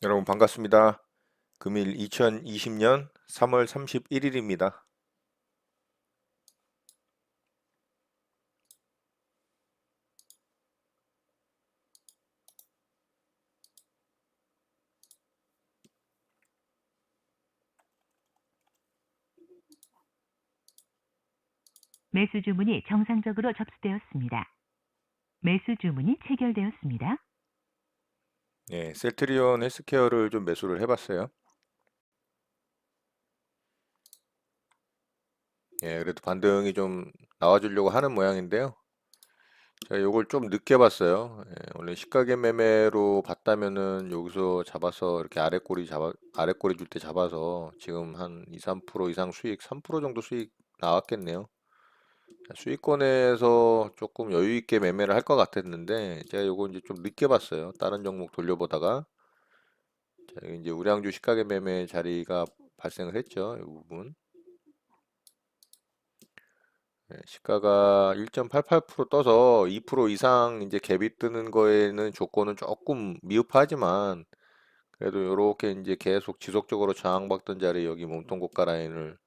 여러분 반갑습니다. 금일 2020년 3월 31일입니다. 매수 주문이 정상적으로 접수되었습니다. 매수 주문이 체결되었습니다. 네, 셀트리온 헬스케어를 좀 매수를 해봤어요. 예, 그래도 반등이 좀 나와주려고 하는 모양인데요. 제가 요걸 좀 늦게 봤어요. 예, 원래 시가gen 매매로 봤다면은 여기서 잡아서 이렇게 아랫꼬리 줄 때 잡아서 지금 한 2, 3% 이상 수익, 3% 정도 수익 나왔겠네요. 수익권에서 조금 여유 있게 매매를 할 것 같았는데 제가 요거 이제 좀 늦게 봤어요. 다른 종목 돌려보다가 자, 이제 우량주 시가gen 매매 자리가 발생을 했죠. 이 부분. 네, 시가가 1.88% 떠서 2% 이상 이제 갭이 뜨는 거에는 조건은 조금 미흡하지만 그래도 이렇게 이제 계속 지속적으로 저항받던 자리 여기 몸통 고가 라인을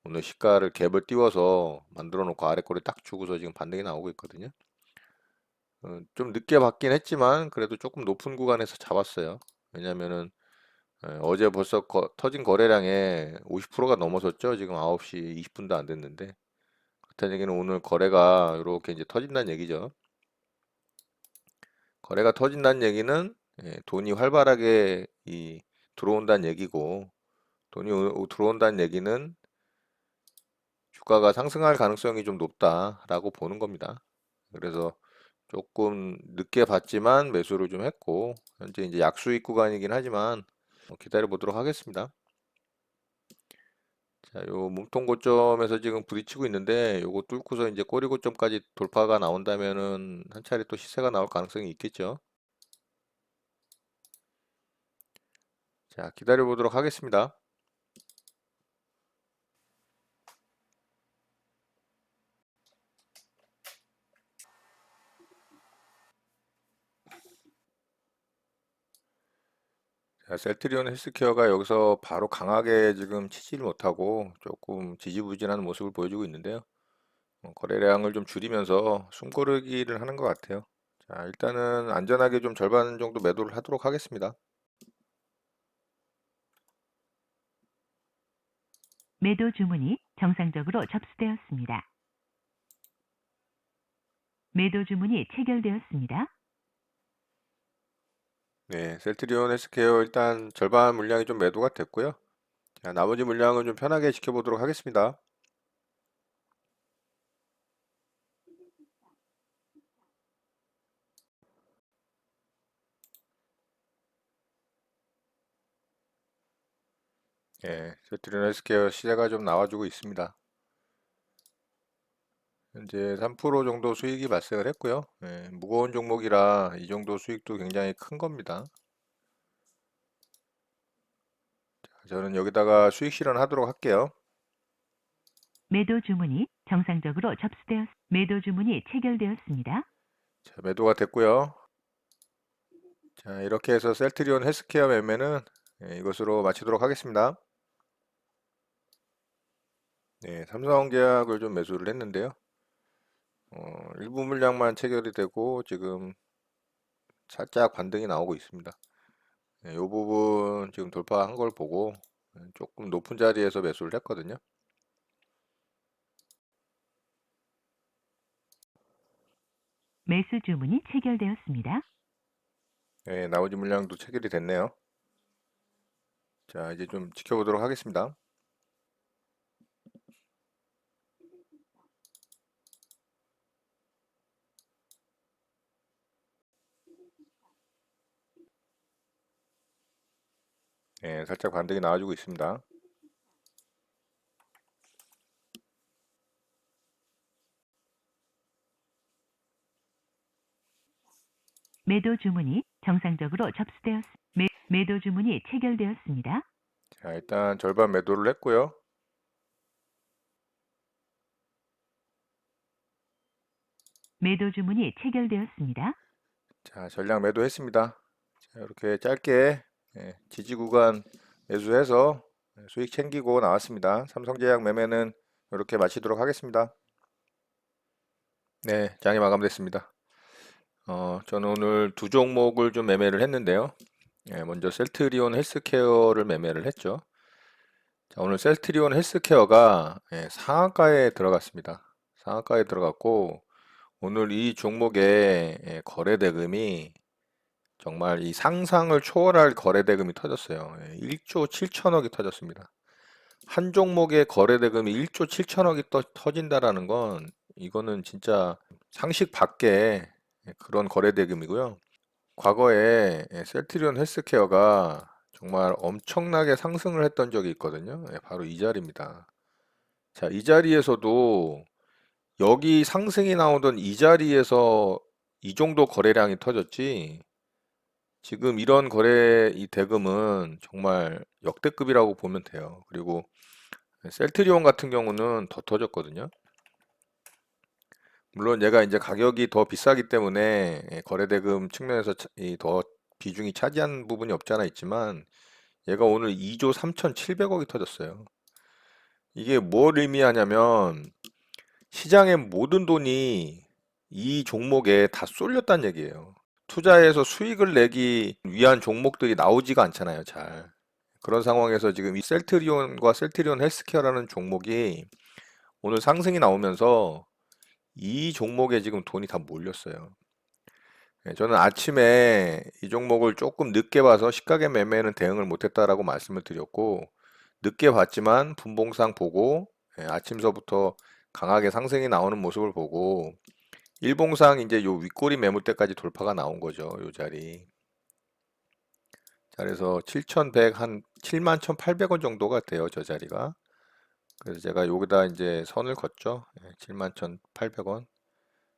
오늘 시가를 갭을 띄워서 만들어 놓고 아래 꼬리 딱 주고서 지금 반등이 나오고 있거든요. 좀 늦게 받긴 했지만 그래도 조금 높은 구간에서 잡았어요. 왜냐면은 어제 벌써 터진 거래량의 50%가 넘어섰죠. 지금 9시 20분도 안 됐는데. 그렇다는 얘기는 오늘 거래가 이렇게 이제 터진다는 얘기죠. 거래가 터진다는 얘기는 돈이 활발하게 들어온다는 얘기고, 돈이 들어온다는 얘기는 주가가 상승할 가능성이 좀 높다라고 보는 겁니다. 그래서 조금 늦게 봤지만 매수를 좀 했고, 현재 이제 약수익 구간이긴 하지만 기다려 보도록 하겠습니다. 자, 요 몸통 고점에서 지금 부딪히고 있는데 요거 뚫고서 이제 꼬리 고점까지 돌파가 나온다면은 한 차례 또 시세가 나올 가능성이 있겠죠. 자, 기다려 보도록 하겠습니다. 자, 셀트리온 헬스케어가 여기서 바로 강하게 지금 치지를 못하고 조금 지지부진한 모습을 보여주고 있는데요. 거래량을 좀 줄이면서 숨고르기를 하는 것 같아요. 자, 일단은 안전하게 좀 절반 정도 매도를 하도록 하겠습니다. 매도 주문이 정상적으로 접수되었습니다. 매도 주문이 체결되었습니다. 네, 셀트리온 헬스케어 일단 절반 물량이 좀 매도가 됐고요. 자, 나머지 물량은 좀 편하게 지켜보도록 하겠습니다. 예, 셀트리온 헬스케어 시세가 좀 나와주고 있습니다. 현재 3% 정도 수익이 발생을 했고요. 예, 무거운 종목이라 이 정도 수익도 굉장히 큰 겁니다. 저는 여기다가 수익 실현하도록 할게요. 매도 주문이 정상적으로 매도 주문이 체결되었습니다. 자, 매도가 됐고요. 자, 이렇게 해서 셀트리온 헬스케어 매매는 이것으로 마치도록 하겠습니다. 네, 삼성계약을 좀 매수를 했는데요. 일부 물량만 체결이 되고 지금 살짝 반등이 나오고 있습니다. 이 부분 지금 돌파한 걸 보고 조금 높은 자리에서 매수를 했거든요. 매수 주문이 체결되었습니다. 네, 나머지 물량도 체결이 됐네요. 자, 이제 좀 지켜보도록 하겠습니다. 네, 살짝 반등이 나와주고 있습니다. 매도 주문이 정상적으로 매도 주문이 체결되었습니다. 자, 일단 절반 매도를 했고요. 매도 주문이 체결되었습니다. 자, 전량 매도했습니다. 자, 이렇게 짧게 예, 지지 구간 매수해서 수익 챙기고 나왔습니다. 삼성제약 매매는 이렇게 마치도록 하겠습니다. 네, 장이 마감됐습니다. 저는 오늘 두 종목을 좀 매매를 했는데요. 예, 먼저 셀트리온 헬스케어를 매매를 했죠. 자, 오늘 셀트리온 헬스케어가 상한가에 들어갔습니다. 상한가에 들어갔고 오늘 이 종목의 거래 대금이 정말 이 상상을 초월할 거래 대금이 터졌어요. 1조 7천억이 터졌습니다. 한 종목의 거래 대금이 1조 7천억이 터진다라는 건 이거는 진짜 상식 밖의 그런 거래 대금이고요. 과거에 셀트리온 헬스케어가 정말 엄청나게 상승을 했던 적이 있거든요. 바로 이 자리입니다. 자, 이 자리에서도 여기 상승이 나오던 이 자리에서 이 정도 거래량이 터졌지, 지금 이런 거래 이 대금은 정말 역대급이라고 보면 돼요. 그리고 셀트리온 같은 경우는 더 터졌거든요. 물론 얘가 이제 가격이 더 비싸기 때문에 거래 대금 측면에서 더 비중이 차지한 부분이 없잖아 있지만 얘가 오늘 2조 3,700억이 터졌어요. 이게 뭘 의미하냐면 시장의 모든 돈이 이 종목에 다 쏠렸다는 얘기예요. 투자해서 수익을 내기 위한 종목들이 나오지가 않잖아요, 잘. 그런 상황에서 지금 이 셀트리온과 셀트리온 헬스케어라는 종목이 오늘 상승이 나오면서 이 종목에 지금 돈이 다 몰렸어요. 저는 아침에 이 종목을 조금 늦게 봐서 시가gen 매매는 대응을 못했다라고 말씀을 드렸고, 늦게 봤지만 분봉상 보고 아침서부터 강하게 상승이 나오는 모습을 보고 일봉상 이제 요 윗꼬리 매물대까지 돌파가 나온 거죠. 요 자리. 자, 그래서 7,100, 한 71,800원 정도가 돼요. 저 자리가. 그래서 제가 여기다 이제 선을 걷죠. 71,800원.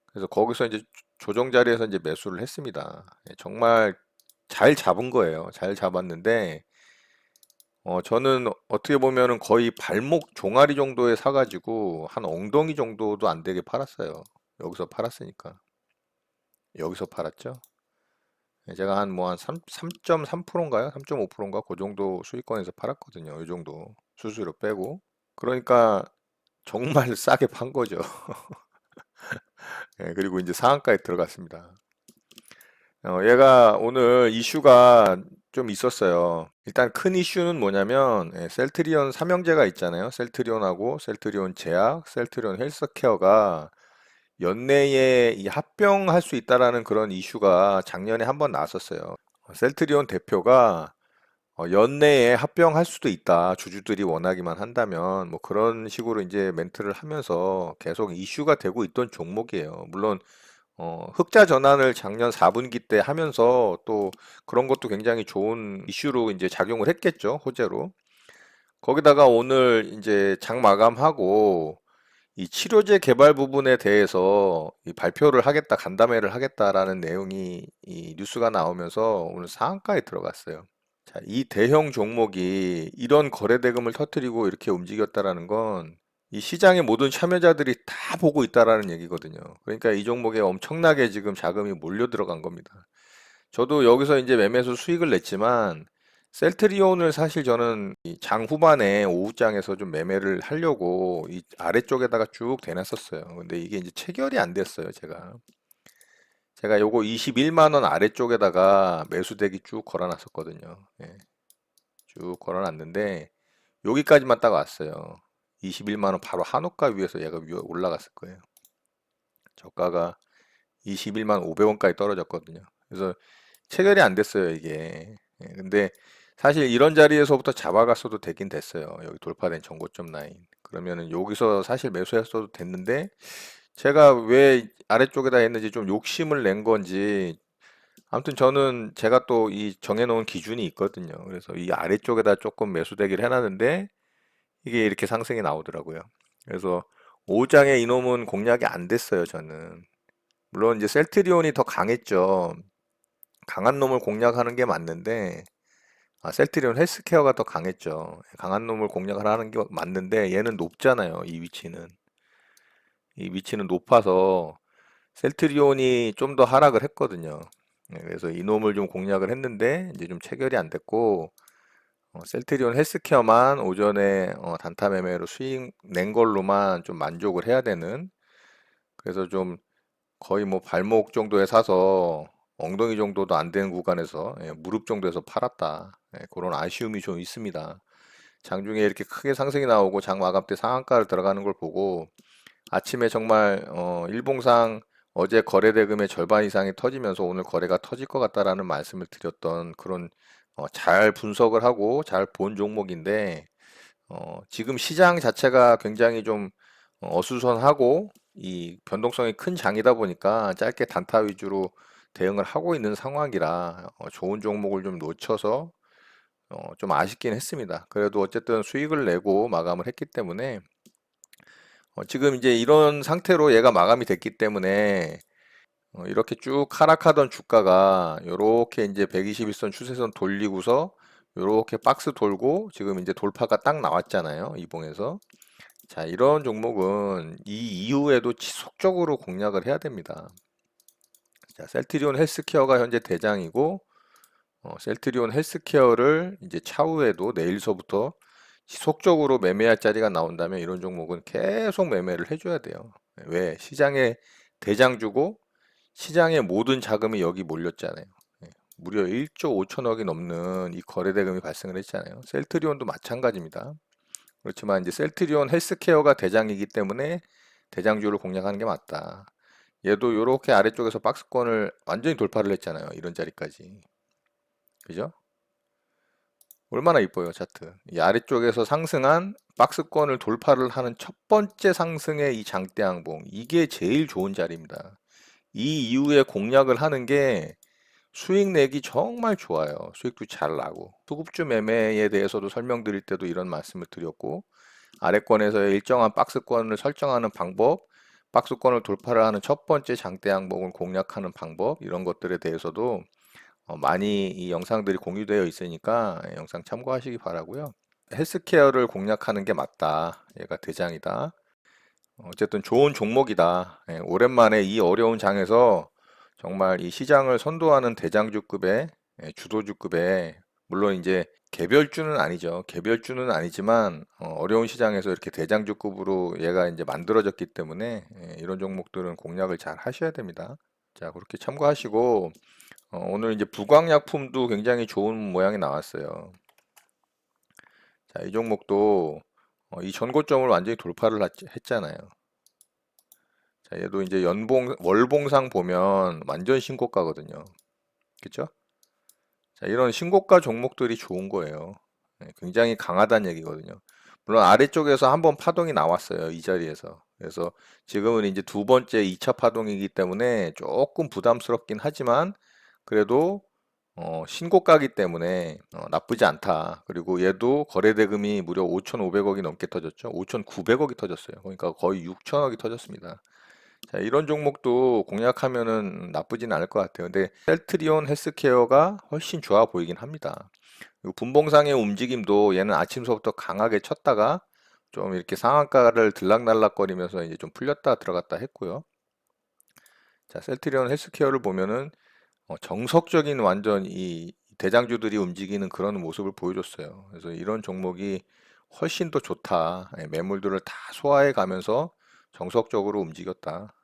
그래서 거기서 이제 조정 자리에서 이제 매수를 했습니다. 정말 잘 잡은 거예요. 잘 잡았는데, 저는 어떻게 보면은 거의 발목 종아리 정도에 사가지고 한 엉덩이 정도도 안 되게 팔았어요. 여기서 팔았으니까. 여기서 팔았죠. 제가 한 뭐 한 3.3%인가요? 3.5%인가? 그 정도 수익권에서 팔았거든요. 이 정도 수수료 빼고. 그러니까 정말 싸게 판 거죠. 그리고 이제 상한가에 들어갔습니다. 얘가 오늘 이슈가 좀 있었어요. 일단 큰 이슈는 뭐냐면 셀트리온 삼형제가 있잖아요. 셀트리온하고 셀트리온 제약, 셀트리온 헬스케어가 연내에 이 합병할 수 있다라는 그런 이슈가 작년에 한번 나왔었어요. 셀트리온 대표가 연내에 합병할 수도 있다. 주주들이 원하기만 한다면 뭐 그런 식으로 이제 멘트를 하면서 계속 이슈가 되고 있던 종목이에요. 물론 흑자 전환을 작년 4분기 때 하면서 또 그런 것도 굉장히 좋은 이슈로 이제 작용을 했겠죠. 호재로. 거기다가 오늘 이제 장 마감하고 이 치료제 개발 부분에 대해서 이 발표를 하겠다, 간담회를 하겠다라는 내용이 이 뉴스가 나오면서 오늘 상한가에 들어갔어요. 자, 이 대형 종목이 이런 거래 대금을 터뜨리고 이렇게 움직였다라는 건 이 시장의 모든 참여자들이 다 보고 있다라는 얘기거든요. 그러니까 이 종목에 엄청나게 지금 자금이 몰려 들어간 겁니다. 저도 여기서 이제 매매해서 수익을 냈지만 셀트리온을 사실 저는 이 장 후반에 오후장에서 좀 매매를 하려고 이 아래쪽에다가 쭉 대놨었어요. 근데 이게 이제 체결이 안 됐어요, 제가 요거 21만 원 아래쪽에다가 매수대기 쭉 걸어놨었거든요. 쭉 걸어놨는데 여기까지만 딱 왔어요. 21만 원 바로 한호가 위에서 얘가 위에 올라갔을 거예요. 저가가 21만 500원까지 떨어졌거든요. 그래서 체결이 안 됐어요, 이게. 근데 사실 이런 자리에서부터 잡아갔어도 되긴 됐어요. 여기 돌파된 전고점 라인. 그러면은 여기서 사실 매수했어도 됐는데 제가 왜 아래쪽에다 했는지 좀 욕심을 낸 건지 아무튼 저는 제가 또 이 정해놓은 기준이 있거든요. 그래서 이 아래쪽에다 조금 매수대기를 해놨는데 이게 이렇게 상승이 나오더라고요. 그래서 5장에 이놈은 공략이 안 됐어요, 저는. 물론 이제 셀트리온이 더 강했죠. 강한 놈을 공략하는 게 맞는데, 셀트리온 헬스케어가 더 강했죠. 강한 놈을 공략을 하는 게 맞는데, 얘는 높잖아요, 이 위치는. 이 위치는 높아서 셀트리온이 좀 더 하락을 했거든요. 그래서 이놈을 좀 공략을 했는데 이제 좀 체결이 안 됐고 셀트리온 헬스케어만 오전에 단타 매매로 수익 낸 걸로만 좀 만족을 해야 되는 그래서 좀 거의 뭐 발목 정도에 사서 엉덩이 정도도 안 되는 구간에서 무릎 정도에서 팔았다. 그런 아쉬움이 좀 있습니다. 장중에 이렇게 크게 상승이 나오고 장 마감 때 상한가를 들어가는 걸 보고 아침에 정말 일봉상 어제 거래 대금의 절반 이상이 터지면서 오늘 거래가 터질 것 같다라는 말씀을 드렸던 그런 잘 분석을 하고 잘 본 종목인데 지금 시장 자체가 굉장히 좀 어수선하고 이 변동성이 큰 장이다 보니까 짧게 단타 위주로 대응을 하고 있는 상황이라 좋은 종목을 좀 놓쳐서 좀 아쉽긴 했습니다. 그래도 어쨌든 수익을 내고 마감을 했기 때문에 지금 이제 이런 상태로 얘가 마감이 됐기 때문에 이렇게 쭉 하락하던 주가가 요렇게 이제 121선 추세선 돌리고서 요렇게 박스 돌고 지금 이제 돌파가 딱 나왔잖아요. 이봉에서. 자, 이런 종목은 이 이후에도 지속적으로 공략을 해야 됩니다. 자, 셀트리온 헬스케어가 현재 대장이고 셀트리온 헬스케어를 이제 차후에도 내일서부터 지속적으로 매매할 자리가 나온다면 이런 종목은 계속 매매를 해줘야 돼요. 왜? 시장에 대장주고 시장의 모든 자금이 여기 몰렸잖아요. 무려 1조 5천억이 넘는 이 거래대금이 발생을 했잖아요. 셀트리온도 마찬가지입니다. 그렇지만 이제 셀트리온 헬스케어가 대장이기 때문에 대장주를 공략하는 게 맞다. 얘도 이렇게 아래쪽에서 박스권을 완전히 돌파를 했잖아요. 이런 자리까지. 그죠? 얼마나 이뻐요, 차트. 이 아래쪽에서 상승한 박스권을 돌파를 하는 첫 번째 상승의 이 장대 항봉. 이게 제일 좋은 자리입니다. 이 이후에 공략을 하는 게 수익 내기 정말 좋아요. 수익도 잘 나고. 소급주 매매에 대해서도 설명드릴 때도 이런 말씀을 드렸고, 아래권에서의 일정한 박스권을 설정하는 방법, 박스권을 돌파를 하는 첫 번째 장대 항목을 공략하는 방법, 이런 것들에 대해서도 많이 이 영상들이 공유되어 있으니까 영상 참고하시기 바라고요. 헬스케어를 공략하는 게 맞다. 얘가 대장이다. 어쨌든 좋은 종목이다. 오랜만에 이 어려운 장에서 정말 이 시장을 선도하는 대장주급의 주도주급의 물론 이제 개별주는 아니죠. 개별주는 아니지만 어려운 시장에서 이렇게 대장주급으로 얘가 이제 만들어졌기 때문에 이런 종목들은 공략을 잘 하셔야 됩니다. 자, 그렇게 참고하시고 오늘 이제 부광약품도 굉장히 좋은 모양이 나왔어요. 자, 이 종목도 이 전고점을 완전히 돌파를 했잖아요. 자, 얘도 이제 월봉상 보면 완전 신고가거든요. 그쵸? 자, 이런 신고가 종목들이 좋은 거예요. 굉장히 강하다는 얘기거든요. 물론 아래쪽에서 한번 파동이 나왔어요. 이 자리에서. 그래서 지금은 이제 두 번째 2차 파동이기 때문에 조금 부담스럽긴 하지만 그래도 신고가기 때문에 나쁘지 않다. 그리고 얘도 거래대금이 무려 5,500억이 넘게 터졌죠. 5,900억이 터졌어요. 그러니까 거의 6천억이 터졌습니다. 자, 이런 종목도 공략하면은 나쁘진 않을 것 같아요. 근데 셀트리온 헬스케어가 훨씬 좋아 보이긴 합니다. 그리고 분봉상의 움직임도 얘는 아침서부터 강하게 쳤다가 좀 이렇게 상한가를 들락날락거리면서 이제 좀 풀렸다 들어갔다 했고요. 자, 셀트리온 헬스케어를 보면은 정석적인 완전 이 대장주들이 움직이는 그런 모습을 보여줬어요. 그래서 이런 종목이 훨씬 더 좋다. 매물들을 다 소화해 가면서 정석적으로 움직였다.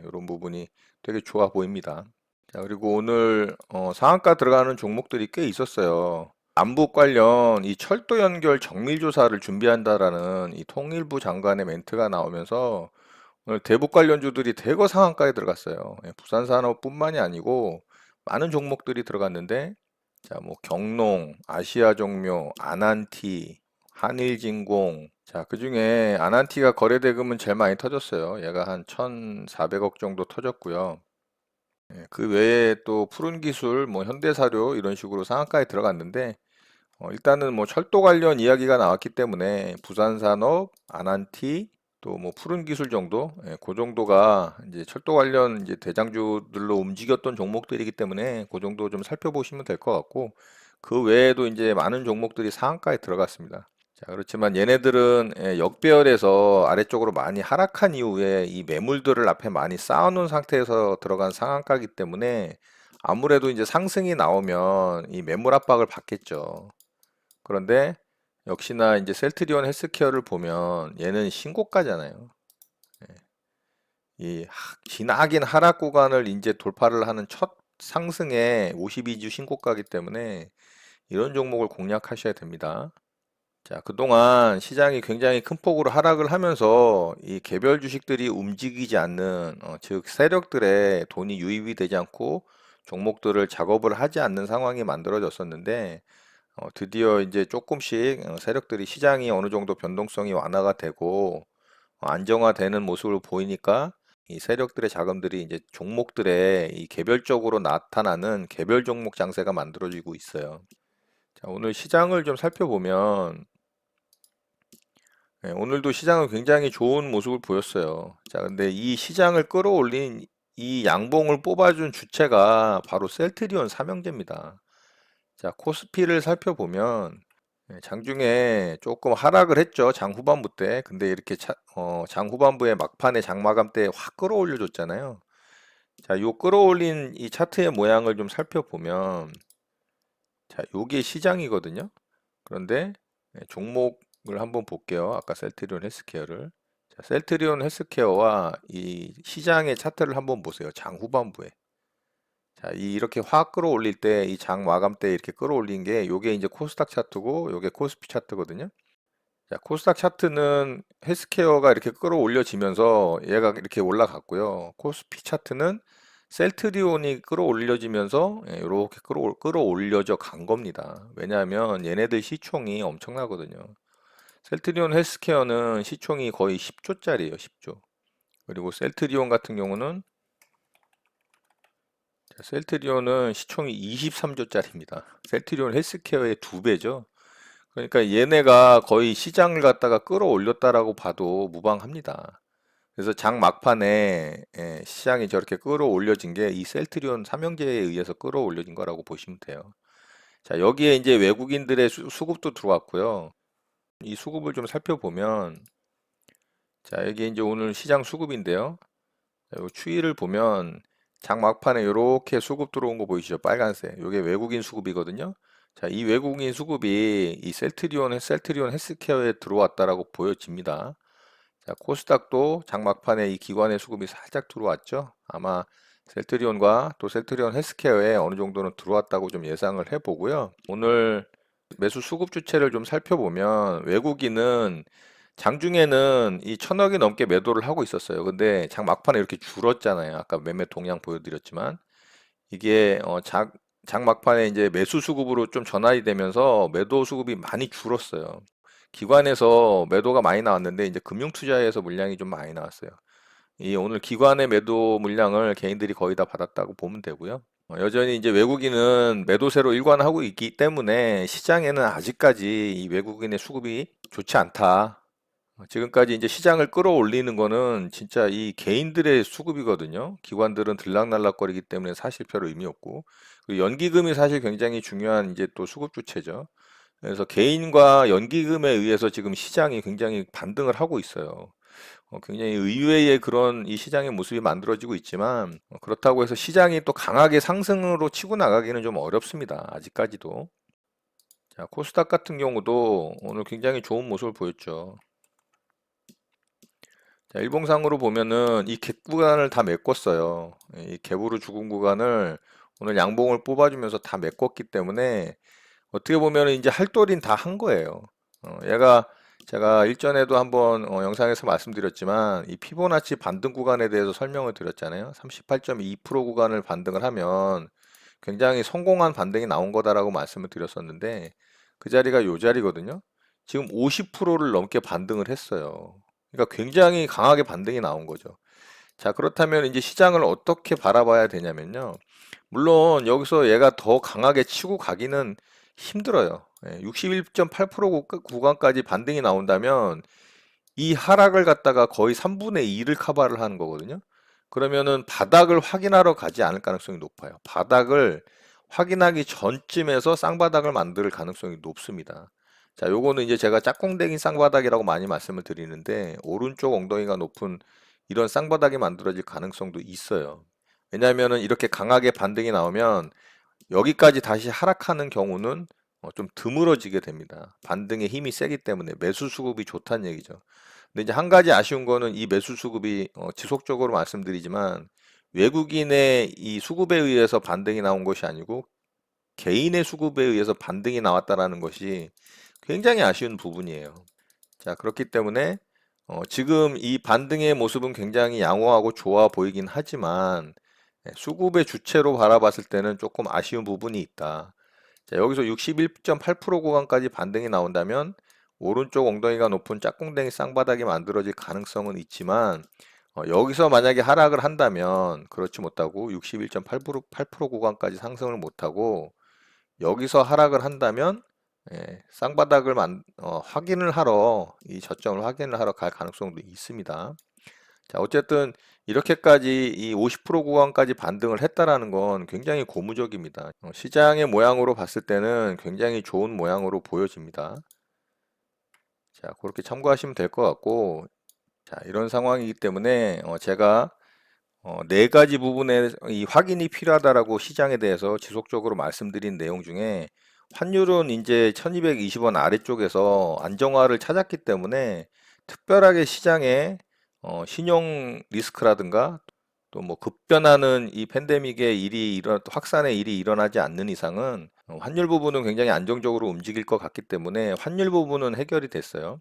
이런 부분이 되게 좋아 보입니다. 자, 그리고 오늘 상한가 들어가는 종목들이 꽤 있었어요. 남북 관련 이 철도 연결 정밀 조사를 준비한다라는 이 통일부 장관의 멘트가 나오면서 오늘 대북 관련주들이 대거 상한가에 들어갔어요. 부산산업뿐만이 아니고 많은 종목들이 들어갔는데 자, 뭐 경농, 아시아종묘, 아난티, 한일진공. 자, 그중에 아난티가 거래대금은 제일 많이 터졌어요. 얘가 한 1,400억 정도 터졌고요. 그 외에 또 푸른기술, 뭐 현대사료 이런 식으로 상한가에 들어갔는데 일단은 뭐 철도 관련 이야기가 나왔기 때문에 부산산업, 아난티, 또 뭐 푸른기술 정도, 그 정도가 이제 철도 관련 이제 대장주들로 움직였던 종목들이기 때문에 그 정도 좀 살펴보시면 될 것 같고 그 외에도 이제 많은 종목들이 상한가에 들어갔습니다. 자, 그렇지만 얘네들은 역배열에서 아래쪽으로 많이 하락한 이후에 이 매물들을 앞에 많이 쌓아놓은 상태에서 들어간 상한가이기 때문에 아무래도 이제 상승이 나오면 이 매물 압박을 받겠죠. 그런데 역시나 이제 셀트리온 헬스케어를 보면 얘는 신고가잖아요. 이 기나긴 하락 구간을 이제 돌파를 하는 첫 상승의 52주 신고가이기 때문에 이런 종목을 공략하셔야 됩니다. 자, 그동안 시장이 굉장히 큰 폭으로 하락을 하면서 이 개별 주식들이 움직이지 않는, 즉 세력들의 돈이 유입이 되지 않고 종목들을 작업을 하지 않는 상황이 만들어졌었는데, 드디어 이제 조금씩 세력들이 시장이 어느 정도 변동성이 완화가 되고 안정화되는 모습을 보이니까 이 세력들의 자금들이 이제 종목들의 이 개별적으로 나타나는 개별 종목 장세가 만들어지고 있어요. 자, 오늘 시장을 좀 살펴보면 오늘도 시장은 굉장히 좋은 모습을 보였어요. 자, 근데 이 시장을 끌어올린 이 양봉을 뽑아준 주체가 바로 셀트리온 삼형제입니다. 자, 코스피를 살펴보면 장중에 조금 하락을 했죠. 장 후반부 때. 근데 이렇게 장 후반부에 막판에 장 마감 때 확 끌어올려 줬잖아요. 자, 요 끌어올린 이 차트의 모양을 좀 살펴보면 자, 요게 시장이거든요. 그런데 종목을 한번 볼게요. 아까 셀트리온 헬스케어를. 자, 셀트리온 헬스케어와 이 시장의 차트를 한번 보세요. 장 후반부에. 자, 이렇게 확 끌어올릴 때, 이 장 마감 때 이렇게 끌어올린 게, 요게 이제 코스닥 차트고, 요게 코스피 차트거든요. 자, 코스닥 차트는 헬스케어가 이렇게 끌어올려지면서 얘가 이렇게 올라갔고요. 코스피 차트는 셀트리온이 끌어올려지면서 이렇게 끌어올려져 간 겁니다. 왜냐하면 얘네들 시총이 엄청나거든요. 셀트리온 헬스케어는 시총이 거의 10조짜리예요, 10조. 그리고 셀트리온 같은 경우는 셀트리온은 시총이 23조짜리입니다. 셀트리온 헬스케어의 2배죠. 그러니까 얘네가 거의 시장을 갖다가 끌어올렸다라고 봐도 무방합니다. 그래서 장 막판에 시장이 저렇게 끌어올려진 게 이 셀트리온 삼형제에 의해서 끌어올려진 거라고 보시면 돼요. 자, 여기에 이제 외국인들의 수급도 들어왔고요. 이 수급을 좀 살펴보면 자, 여기 이제 오늘 시장 수급인데요. 자, 요 추이를 보면 장 막판에 이렇게 수급 들어온 거 보이시죠? 빨간색. 이게 외국인 수급이거든요. 자, 이 외국인 수급이 이 셀트리온 헬스케어에 들어왔다라고 보여집니다. 자, 코스닥도 장 막판에 이 기관의 수급이 살짝 들어왔죠. 아마 셀트리온과 또 셀트리온 헬스케어에 어느 정도는 들어왔다고 좀 예상을 해보고요. 오늘 매수 수급 주체를 좀 살펴보면 외국인은 장중에는 이 1,000억이 넘게 매도를 하고 있었어요. 근데 장 막판에 이렇게 줄었잖아요. 아까 매매 동향 보여드렸지만 이게 장 막판에 이제 매수 수급으로 좀 전환이 되면서 매도 수급이 많이 줄었어요. 기관에서 매도가 많이 나왔는데 이제 금융투자에서 물량이 좀 많이 나왔어요. 이 오늘 기관의 매도 물량을 개인들이 거의 다 받았다고 보면 되고요. 여전히 이제 외국인은 매도세로 일관하고 있기 때문에 시장에는 아직까지 이 외국인의 수급이 좋지 않다. 지금까지 이제 시장을 끌어올리는 거는 진짜 이 개인들의 수급이거든요. 기관들은 들락날락거리기 때문에 사실 별 의미 없고, 그리고 연기금이 사실 굉장히 중요한 이제 또 수급 주체죠. 그래서 개인과 연기금에 의해서 지금 시장이 굉장히 반등을 하고 있어요. 굉장히 의외의 그런 이 시장의 모습이 만들어지고 있지만, 그렇다고 해서 시장이 또 강하게 상승으로 치고 나가기는 좀 어렵습니다. 아직까지도. 자, 코스닥 같은 경우도 오늘 굉장히 좋은 모습을 보였죠. 자, 일봉상으로 보면은 이 갭 구간을 다 메꿨어요. 이 갭으로 죽은 구간을 오늘 양봉을 뽑아주면서 다 메꿨기 때문에 어떻게 보면 이제 할도리는 다 한 거예요. 얘가 제가 일전에도 한번 영상에서 말씀드렸지만 이 피보나치 반등 구간에 대해서 설명을 드렸잖아요. 38.2% 구간을 반등을 하면 굉장히 성공한 반등이 나온 거다라고 말씀을 드렸었는데 그 자리가 요 자리거든요. 지금 50%를 넘게 반등을 했어요. 그러니까 굉장히 강하게 반등이 나온 거죠. 자, 그렇다면 이제 시장을 어떻게 바라봐야 되냐면요. 물론 여기서 얘가 더 강하게 치고 가기는 힘들어요. 61.8% 구간까지 반등이 나온다면 이 하락을 갖다가 거의 3분의 2를 커버를 하는 거거든요. 그러면은 바닥을 확인하러 가지 않을 가능성이 높아요. 바닥을 확인하기 전쯤에서 쌍바닥을 만들 가능성이 높습니다. 자, 요거는 이제 제가 짝꿍댕이 쌍바닥이라고 많이 말씀을 드리는데 오른쪽 엉덩이가 높은 이런 쌍바닥이 만들어질 가능성도 있어요. 왜냐하면은 이렇게 강하게 반등이 나오면 여기까지 다시 하락하는 경우는 좀 드물어지게 됩니다. 반등의 힘이 세기 때문에 매수 수급이 좋다는 얘기죠. 근데 이제 한 가지 아쉬운 거는 이 매수 수급이 지속적으로 말씀드리지만 외국인의 이 수급에 의해서 반등이 나온 것이 아니고 개인의 수급에 의해서 반등이 나왔다라는 것이 굉장히 아쉬운 부분이에요. 자, 그렇기 때문에 지금 이 반등의 모습은 굉장히 양호하고 좋아 보이긴 하지만 수급의 주체로 바라봤을 때는 조금 아쉬운 부분이 있다. 자, 여기서 61.8% 구간까지 반등이 나온다면 오른쪽 엉덩이가 높은 짝꿍댕이 쌍바닥이 만들어질 가능성은 있지만 여기서 만약에 하락을 한다면 그렇지 못하고 61.8% 구간까지 상승을 못하고 여기서 하락을 한다면 쌍바닥을 확인을 하러 이 저점을 확인을 하러 갈 가능성도 있습니다. 자, 어쨌든 이렇게까지 이 50% 구간까지 반등을 했다라는 건 굉장히 고무적입니다. 시장의 모양으로 봤을 때는 굉장히 좋은 모양으로 보여집니다. 자, 그렇게 참고하시면 될 것 같고, 자, 이런 상황이기 때문에 제가 네 가지 부분에 이 확인이 필요하다라고 시장에 대해서 지속적으로 말씀드린 내용 중에 환율은 이제 1220원 아래쪽에서 안정화를 찾았기 때문에 특별하게 시장에 신용 리스크라든가 또 뭐 급변하는 이 팬데믹의 확산의 일이 일어나지 않는 이상은 환율 부분은 굉장히 안정적으로 움직일 것 같기 때문에 환율 부분은 해결이 됐어요.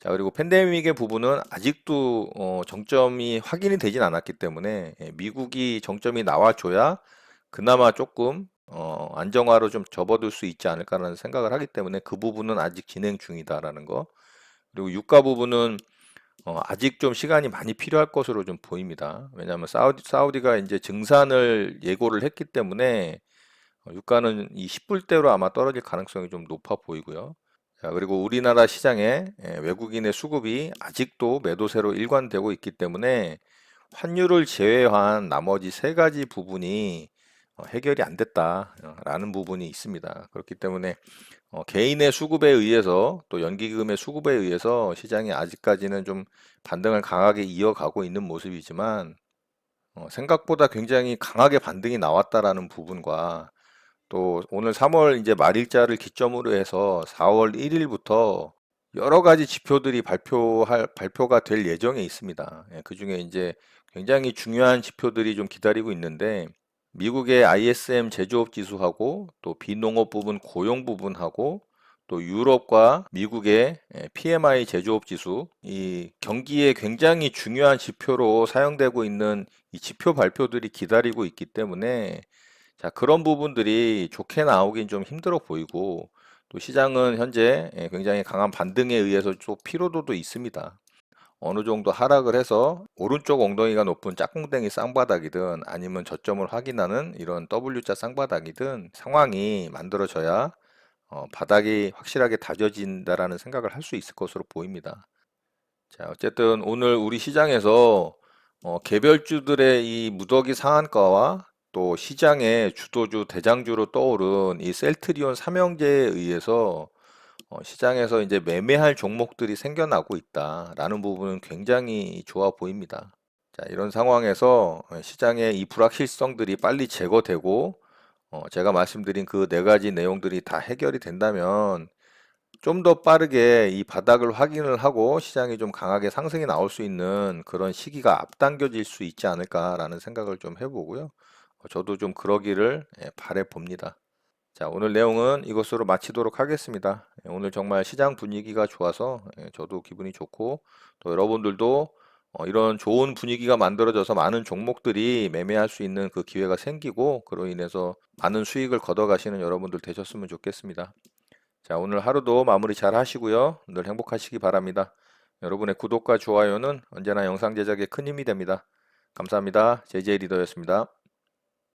자, 그리고 팬데믹의 부분은 아직도 정점이 확인이 되진 않았기 때문에 미국이 정점이 나와줘야 그나마 조금 안정화로 좀 접어들 수 있지 않을까라는 생각을 하기 때문에 그 부분은 아직 진행 중이다라는 거. 그리고 유가 부분은 아직 좀 시간이 많이 필요할 것으로 좀 보입니다. 왜냐하면 사우디가 이제 증산을 예고를 했기 때문에 유가는 이 10불대로 아마 떨어질 가능성이 좀 높아 보이고요. 자, 그리고 우리나라 시장에 외국인의 수급이 아직도 매도세로 일관되고 있기 때문에 환율을 제외한 나머지 세 가지 부분이 해결이 안 됐다라는 부분이 있습니다. 그렇기 때문에 개인의 수급에 의해서 또 연기금의 수급에 의해서 시장이 아직까지는 좀 반등을 강하게 이어가고 있는 모습이지만 생각보다 굉장히 강하게 반등이 나왔다라는 부분과 또 오늘 3월 이제 말일자를 기점으로 해서 4월 1일부터 여러 가지 지표들이 발표가 될 예정에 있습니다. 그 중에 이제 굉장히 중요한 지표들이 좀 기다리고 있는데 미국의 ISM 제조업 지수하고 또 비농업 부분 고용 부분하고 또 유럽과 미국의 PMI 제조업 지수 이 경기에 굉장히 중요한 지표로 사용되고 있는 이 지표 발표들이 기다리고 있기 때문에 자, 그런 부분들이 좋게 나오긴 좀 힘들어 보이고 또 시장은 현재 굉장히 강한 반등에 의해서 좀 피로도도 있습니다. 어느 정도 하락을 해서 오른쪽 엉덩이가 높은 짝꿍댕이 쌍바닥이든 아니면 저점을 확인하는 이런 W자 쌍바닥이든 상황이 만들어져야 바닥이 확실하게 다져진다라는 생각을 할 수 있을 것으로 보입니다. 자, 어쨌든 오늘 우리 시장에서 개별주들의 이 무더기 상한가와 또 시장의 주도주, 대장주로 떠오른 이 셀트리온 삼형제에 의해서 시장에서 이제 매매할 종목들이 생겨나고 있다라는 부분은 굉장히 좋아 보입니다. 자, 이런 상황에서 시장의 이 불확실성들이 빨리 제거되고 제가 말씀드린 그 네 가지 내용들이 다 해결이 된다면 좀 더 빠르게 이 바닥을 확인을 하고 시장이 좀 강하게 상승이 나올 수 있는 그런 시기가 앞당겨질 수 있지 않을까라는 생각을 좀 해보고요. 저도 좀 그러기를 바래 봅니다. 자, 오늘 내용은 이것으로 마치도록 하겠습니다. 오늘 정말 시장 분위기가 좋아서 저도 기분이 좋고 또 여러분들도 이런 좋은 분위기가 만들어져서 많은 종목들이 매매할 수 있는 그 기회가 생기고 그로 인해서 많은 수익을 걷어가시는 여러분들 되셨으면 좋겠습니다. 자, 오늘 하루도 마무리 잘 하시고요. 늘 행복하시기 바랍니다. 여러분의 구독과 좋아요는 언제나 영상 제작에 큰 힘이 됩니다. 감사합니다. JJ 리더였습니다.